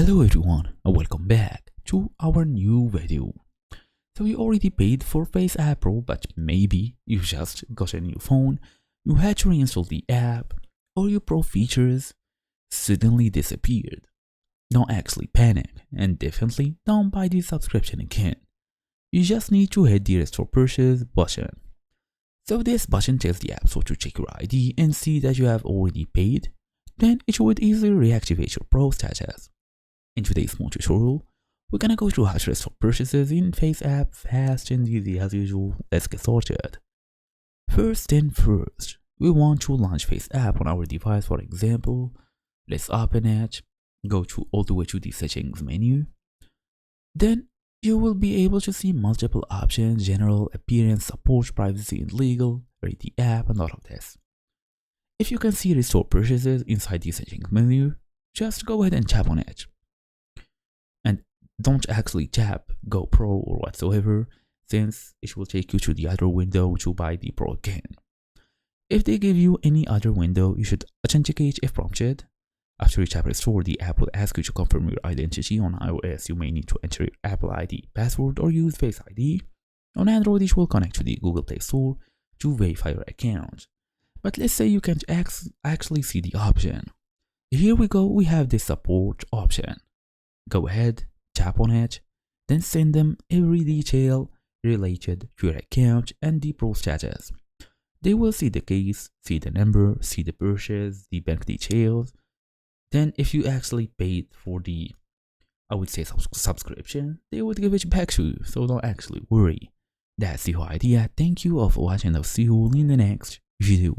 Hello everyone and welcome back to our new video. So you already paid for FaceApp Pro, but maybe you just got a new phone, you had to reinstall the app, or your Pro features suddenly disappeared. Don't actually panic, and definitely don't buy the subscription again. You just need to hit the Restore Purchase button. So this button tells the App Store to check your ID and see that you have already paid, then it would easily reactivate your Pro status. In today's small tutorial, we're gonna go through how to restore purchases in FaceApp fast and easy as usual. Let's get started. First thing first, we want to launch FaceApp on our device. For example, let's open it, go all the way to the settings menu. Then you will be able to see multiple options: general, appearance, support, privacy and legal, rate the app, and all of this. If you can see restore purchases inside the settings menu, just go ahead and tap on it. Don't actually tap Go Pro or whatsoever, since it will take you to the other window to buy the Pro again. If they give you any other window, you should authenticate if prompted. After you tap Restore, the app will ask you to confirm your identity. On iOS, you may need to enter your Apple ID password or use Face ID. On Android, it will connect to the Google Play Store to verify your account. But let's say you can't actually see the option. Here we go, we have the support option. Go ahead, tap on it, then send them every detail related to your account and the Pro status. They will see the case, see the number, see the purchase, the bank details. Then if you actually paid for the, I would say, subscription, they would give it back to you, so don't actually worry. That's the whole idea. Thank you for watching. I'll see you in the next video.